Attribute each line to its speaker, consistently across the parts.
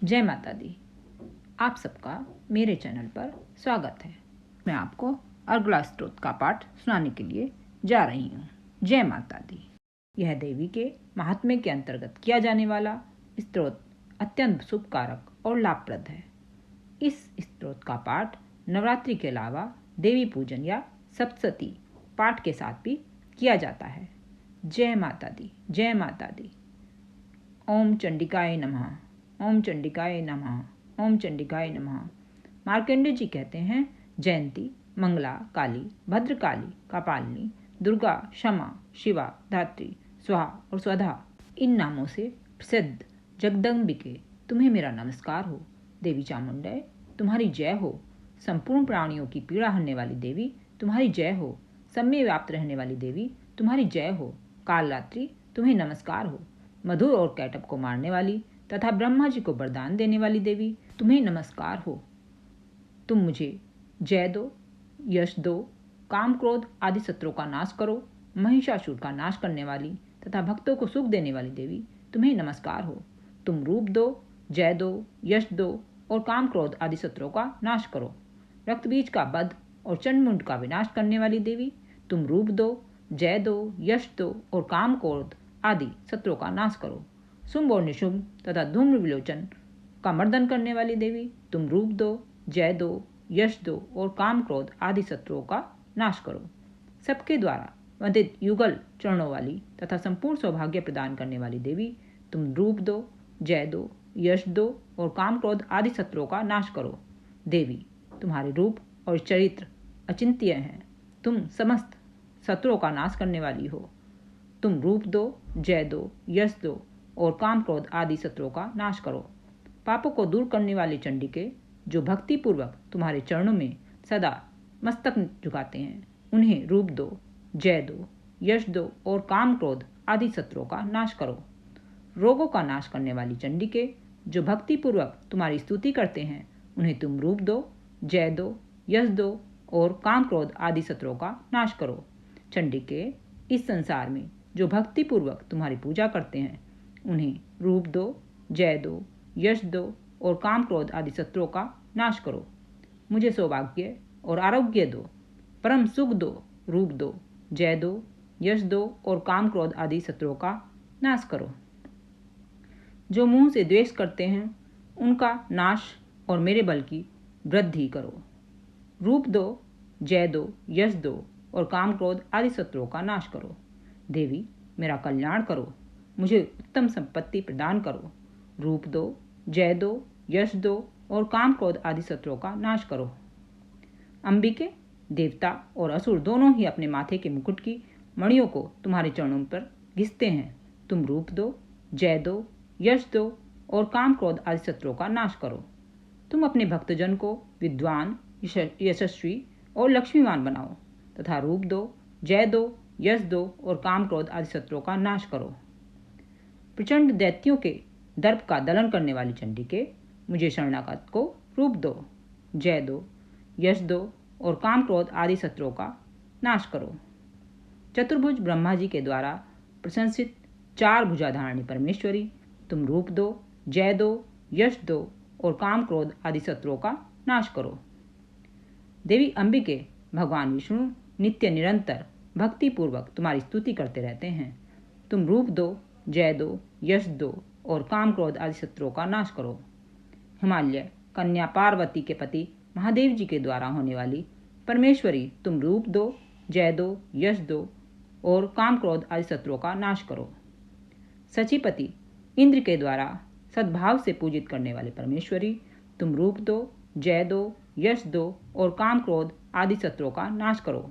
Speaker 1: जय माता दी। आप सबका मेरे चैनल पर स्वागत है। मैं आपको अर्गला स्तोत्र का पाठ सुनाने के लिए जा रही हूँ। जय माता दी। यह देवी के महात्म्य के अंतर्गत किया जाने वाला स्तोत्र अत्यंत शुभकारक और लाभप्रद है। इस स्तोत्र का पाठ नवरात्रि के अलावा देवी पूजन या सप्तशती पाठ के साथ भी किया जाता है। जय माता दी, जय माता दी। ओम चंडिकाय नमः, ओम चंडिकाय नमः, ओम चंडिकाय नमः। मार्कंडेय जी कहते हैं, जयंती, मंगला, काली, भद्रकाली, कपालिनी, दुर्गा, क्षमा, शिवा, धात्री, स्वाहा और स्वधा, इन नामों से प्रसिद्ध जगदम्बिके, तुम्हें मेरा नमस्कार हो। देवी चामुंडे, तुम्हारी जय हो। संपूर्ण प्राणियों की पीड़ा हरने वाली देवी, तुम्हारी जय हो। सब में व्याप्त रहने वाली देवी, तुम्हारी जय हो। कालरात्रि, तुम्हें नमस्कार हो। मधुर और कैटब को मारने वाली तथा ब्रह्मा जी को वरदान देने वाली देवी, तुम्हें नमस्कार हो। तुम मुझे जय दो, यश दो, काम क्रोध आदि शत्रुओं का नाश करो। महिषासुर का नाश करने वाली तथा भक्तों को सुख देने वाली देवी, तुम्हें नमस्कार हो। तुम रूप दो, जय दो, यश दो और काम क्रोध आदि शत्रुओं का नाश करो। रक्तबीज का वध और चंडमुंड का विनाश करने वाली देवी, तुम रूप दो, जय दो, यश दो और काम क्रोध आदि शत्रुओं का नाश करो। शुंभ और निशुंभ तथा धूम्र विलोचन का मर्दन करने वाली देवी, तुम रूप दो, जय दो, यश दो और काम क्रोध आदि शत्रुओं का नाश करो। सबके द्वारा वंदित युगल चरणों वाली तथा संपूर्ण सौभाग्य प्रदान करने वाली देवी, तुम रूप दो, जय दो, यश दो और काम क्रोध आदि शत्रुओं का नाश करो। देवी, तुम्हारे रूप और चरित्र अचिंत्य हैं। तुम समस्त शत्रुओं का नाश करने वाली हो। तुम रूप दो, जय दो, यश दो और काम क्रोध आदि शत्रुओं का नाश करो। पापों को दूर करने वाली चंडिके, जो भक्ति पूर्वक तुम्हारे चरणों में सदा मस्तक झुकाते हैं, उन्हें रूप दो, जय दो, यश दो और काम क्रोध आदि शत्रुओं का नाश करो। रोगों का नाश करने वाली चंडिके, जो भक्ति पूर्वक तुम्हारी स्तुति करते हैं, उन्हें तुम रूप दो, जय दो, यश दो और काम क्रोध आदि शत्रुओं का नाश करो। चंडिके, इस संसार में जो भक्ति पूर्वक तुम्हारी पूजा करते हैं, उन्हें रूप दो, जय दो, यश दो और काम क्रोध आदि शत्रुओं का नाश करो। मुझे सौभाग्य और आरोग्य दो, परम सुख दो, रूप दो, जय दो, यश दो और काम क्रोध आदि शत्रुओं का नाश करो। जो मुंह से द्वेष करते हैं, उनका नाश और मेरे बल की वृद्धि करो। रूप दो, जय दो, यश दो और काम क्रोध आदि शत्रुओं का नाश करो। देवी, मेरा कल्याण करो, मुझे उत्तम संपत्ति प्रदान करो। रूप दो, जय दो, यश दो और काम क्रोध आदि शत्रुओं का नाश करो। अंबिके, देवता और असुर दोनों ही अपने माथे के मुकुट की मणियों को तुम्हारे चरणों पर घिसते हैं। तुम रूप दो, जय दो, यश दो और काम क्रोध आदि शत्रुओं का नाश करो। तुम अपने भक्तजन को विद्वान, यशस्वी और लक्ष्मीवान बनाओ तथा रूप दो, जय दो, यश दो और काम क्रोध आदि शत्रुओं का नाश करो। प्रचंड दैत्यों के दर्प का दलन करने वाली चंडिके, मुझे शरणागत को रूप दो, जय दो, यश दो और काम क्रोध आदि शत्रुओं का नाश करो। चतुर्भुज ब्रह्मा जी के द्वारा प्रशंसित चार भुजाधारणी परमेश्वरी, तुम रूप दो, जय दो, यश दो और काम क्रोध आदि शत्रुओं का नाश करो। देवी अंबिके, भगवान विष्णु नित्य निरंतर भक्ति पूर्वक तुम्हारी स्तुति करते रहते हैं। तुम रूप दो, जय दो, यश दो और काम क्रोध आदि शत्रुओं का नाश करो। हिमालय कन्या पार्वती के पति महादेव जी के द्वारा होने वाली परमेश्वरी, तुम रूप दो, जय दो, यश दो और काम क्रोध आदि शत्रुओं का नाश करो। सचिपति इंद्र के द्वारा सद्भाव से पूजित करने वाले परमेश्वरी, तुम रूप दो, जय दो, यश दो और काम क्रोध आदि शत्रुओं का नाश करो।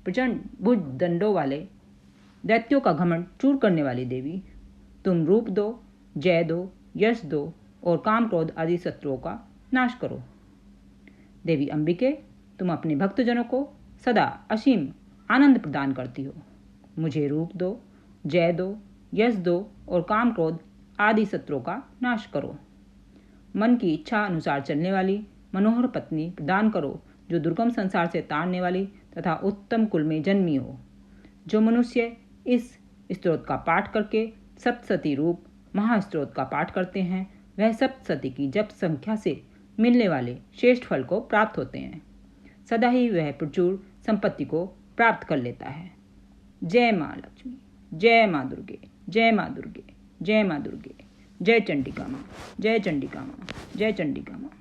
Speaker 1: प्रचंड भुज दंडों वाले दैत्यों का घमंड चूर करने वाली देवी, तुम रूप दो, जय दो, यश दो और काम क्रोध आदि शत्रुओं का नाश करो। देवी अंबिके, तुम अपने भक्तजनों को सदा असीम आनंद प्रदान करती हो। मुझे रूप दो, जय दो, यश दो और काम क्रोध आदि शत्रुओं का नाश करो। मन की इच्छा अनुसार चलने वाली मनोहर पत्नी प्रदान करो, जो दुर्गम संसार से तारने वाली तथा उत्तम कुल में जन्मी हो। जो मनुष्य इस स्तोत्र का पाठ करके सप्तशती रूप महास्तोत्र का पाठ करते हैं, वह सप्तशती की जप संख्या से मिलने वाले श्रेष्ठ फल को प्राप्त होते हैं। सदा ही वह प्रचुर संपत्ति को प्राप्त कर लेता है। जय माँ लक्ष्मी, जय माँ दुर्गे, जय माँ दुर्गे, जय माँ दुर्गे, जय चंडिका माँ, जय चंडिका माँ, जय चंडिका माँ।